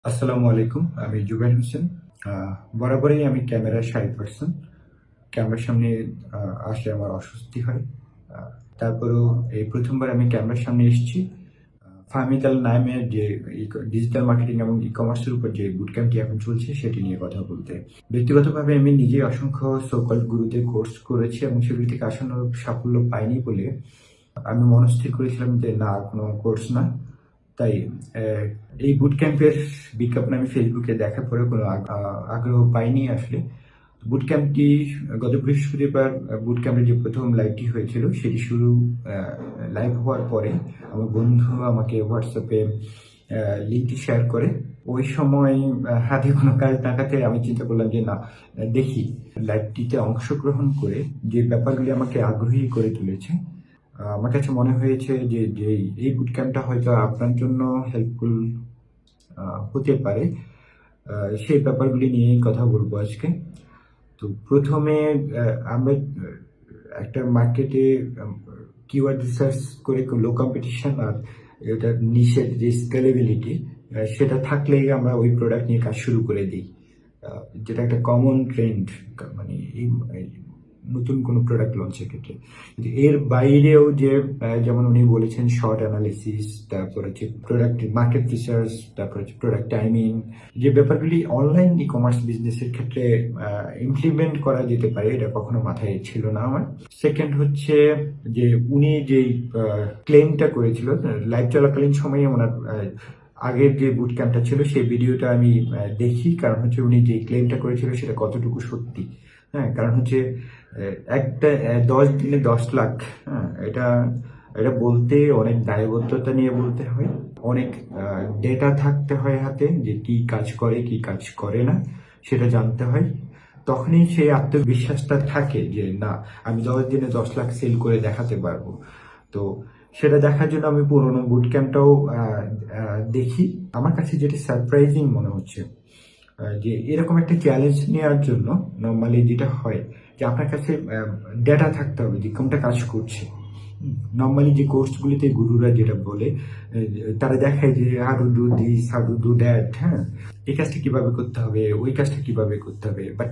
আসসালামু আলাইকুম। আমি জুবাইর হোসেন। বরাবরই আমি ক্যামেরার শাই পারসন। ক্যামেরার সামনে আসলে আমার অস্বস্তি হয়। আ তারপরেও এই ১ম বার আমি ক্যামেরার সামনে এসেছি। ফাহমিদ আল নাইমের যে ডিজিটাল মার্কেটিং এবং ই-কমার্সের উপর যে বুটক্যাম্পটি এখন চলছে সেটি নিয়ে কথা বলতে। ব্যক্তিগতভাবে আমি নিজেই অসংখ্য সো কল্ড গুরুদের কোর্স করেছি এবং সেগুলি থেকে আশানুরূপ সাফল্য পাইনি বলে আমি মনস্থির করেছিলাম যে না, কোনো কোর্স না। তাই এই বুট ক্যাম্পের বিজ্ঞাপন আমি ফেসবুকে দেখার পরে কোনো আগ্রহ পাইনি আসলে। বুট ক্যাম্পটি গত বৃহস্পতিবার বুট ক্যাম্পের যে প্রথম লাইভটি হয়েছিল সেটি শুরু লাইভ হওয়ার পরে আমার বন্ধু আমাকে হোয়াটসঅ্যাপে লিঙ্কটি শেয়ার করে। ওই সময় হাতে কোনো কাজ থাকাতে আমি চিন্তা করলাম যে না, দেখি লাইভটিতে অংশগ্রহণ করে যে ব্যাপারগুলি আমাকে আগ্রহী করে তুলেছে। আমার কাছে মনে হয়েছে যে এই বুট ক্যাম্পটা হয়তো আপনার জন্য হেল্পফুল হতে পারে। সেই ব্যাপারগুলি নিয়েই কথা বলবো আজকে। তো প্রথমে আমরা একটা মার্কেটে কিওয়ার্ড রিসার্চ করে লো কম্পিটিশন আর এটা নিশের যে স্কেলেবিলিটি সেটা থাকলেই আমরা ওই প্রোডাক্ট নিয়ে কাজ শুরু করে দিই। যেটা একটা কমন ট্রেন্ড, মানে এই নতুন কোনো প্রোডাক্ট লঞ্চের ক্ষেত্রে। কিন্তু এর বাইরেও যে যেমন উনি বলেছেন শর্ট অ্যানালিসিস, তারপর হচ্ছে প্রোডাক্ট মার্কেট রিসার্চ, তারপর হচ্ছে প্রোডাক্ট টাইমিং, যে ব্যাপারগুলি অনলাইন ই কমার্স বিজনেসের ক্ষেত্রে ইমপ্লিমেন্ট করা যেতে পারে, এটা কখনো মাথায় ছিল না আমার। সেকেন্ড হচ্ছে যে উনি যেই ক্লেমটা করেছিল লাইভ চলাকালীন সময়ে ওনার আগের যে বুট ক্যাম্পটা ছিল সেই ভিডিওটা আমি দেখি, কারণ হচ্ছে উনি যে ক্লেমটা করেছিল সেটা কতটুকু সত্যি। হ্যাঁ, কারণ হচ্ছে একটা 10 দিনে 10 লাখ, হ্যাঁ, এটা এটা বলতে অনেক দায়বদ্ধতা নিয়ে বলতে হয়, অনেক ডেটা থাকতে হয় হাতে, যে কি কাজ করে কি কাজ করে না সেটা জানতে হয়। তখনই সেই আত্মবিশ্বাসটা থাকে যে না, আমি 10 দিনে 10 লাখ সেল করে দেখাতে পারবো। তো সেটা দেখার জন্য আমি পুরোনো বুট ক্যাম্পটাও দেখি। আমার কাছে যেটা সারপ্রাইজিং মনে হচ্ছে যে এরকম একটা চ্যালেঞ্জ নেওয়ার জন্য নর্মালি যেটা হয় যে আপনার কাছে ডেটা থাকতে হবে যে কোনটা কাজ করছে। নর্মালি যে কোর্সগুলিতে গুরুরা যেটা বলে, তারা দেখায় যে how to do this, how to do that, হ্যাঁ, এই কাজটা কিভাবে করতে হবে, ওই কাজটা কিভাবে করতে হবে, বাট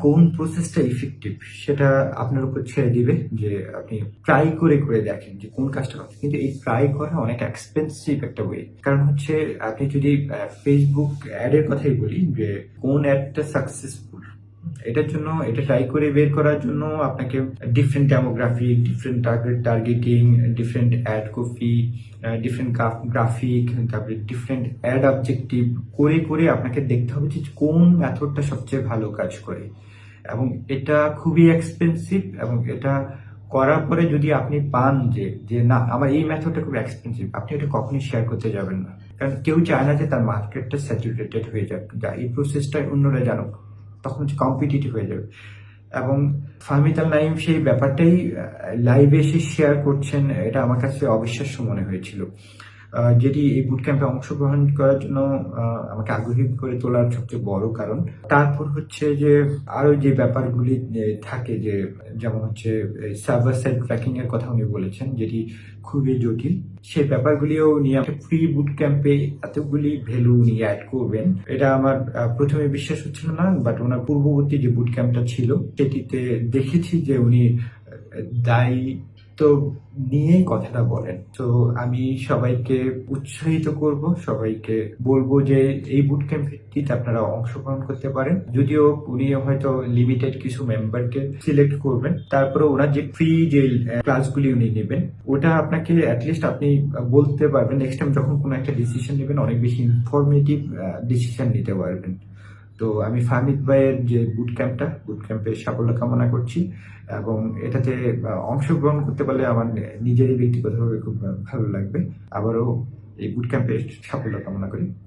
কোন প্রসেসটা ইফেক্টিভ সেটা আপনার উপর ছেড়ে দিবে। যে আপনি ট্রাই করে করে দেখেন যে কোন কাজটা করতে, কিন্তু এই ট্রাই করা অনেক এক্সপেন্সিভ একটা ওয়ে। কারণ হচ্ছে আপনি যদি ফেসবুক অ্যাডের কথাই বলি, যে কোন অ্যাডটা সাকসেসফুল, এটার জন্য এটা ট্রাই করে বের করার জন্য আপনাকে different demographic, different targeting, different ad copy, different graphic, তারপরে ডিফারেন্ট অ্যাড অবজেক্টিভ করে করে আপনাকে দেখতে হবে যে কোন মেথডটা সবচেয়ে ভালো কাজ করে। এবং এটা খুবই এক্সপেন্সিভ, এবং এটা করার পরে যদি আপনি পান যে যে না, আমার এই মেথডটা খুব এক্সপেন্সিভ, আপনি এটা কখনোই শেয়ার করতে যাবেন না। কারণ কেউ চায় না যে তার মার্কেটটা স্যাচুরেটেড হয়ে যাক, যা এই প্রসেসটা অন্যরা জানুক, তখন হচ্ছে কম্পিটিটিভ হয়ে যাবে। এবং ফাহমিদ আল নাইম সেই ব্যাপারটাই লাইভে এসে শেয়ার করছেন, এটা আমার কাছে অবিশ্বাস্য মনে হয়েছিল। যেটি এই বুট ক্যাম্পে অংশগ্রহণ করার জন্য আমাকে আগ্রহী করে তোলার সবচেয়ে বড় কারণ। তারপর হচ্ছে যে আরো যে ব্যাপারগুলি থাকে, যে যেমন হচ্ছে সার্ভার সাইড ট্র্যাকিং এর কথা উনি বলেছেন, যেটি খুবই জটিল। সেই ব্যাপারগুলিও নিয়ে ফ্রি বুট ক্যাম্পে এতগুলি ভ্যালু উনি অ্যাড করবেন, এটা আমার প্রথমে বিশ্বাস হচ্ছিল না। বাট ওনার পূর্ববর্তী যে বুট ক্যাম্পটা ছিল সেটিতে দেখেছি যে উনি দায়িত্ব নিয়েই কথাটা বলেন। তো আমি সবাইকে উৎসাহিত করব, সবাইকে বলবো যে এই বুট ক্যাম্পটিতে আপনারা অংশগ্রহণ করতে পারেন। যদিও উনি হয়তো লিমিটেড কিছু মেম্বারকে সিলেক্ট করবেন, তারপরে ওনার যে ফ্রি যে ক্লাসগুলি উনি নেবেন, ওটা আপনাকে অ্যাটলিস্ট আপনি বলতে পারবেন নেক্সট টাইম যখন কোনো একটা ডিসিশন নেবেন, অনেক বেশি ইনফরমেটিভ ডিসিশন নিতে পারবেন। তো আমি ফাহমিদ ভাইয়ের যে বুট ক্যাম্পে সাফল্য কামনা করছি, এবং এটাতে অংশগ্রহণ করতে পারলে আমার নিজেরই ব্যক্তিগতভাবে খুব ভালো লাগবে। আবারও এই বুট ক্যাম্পে সাফল্য কামনা করি।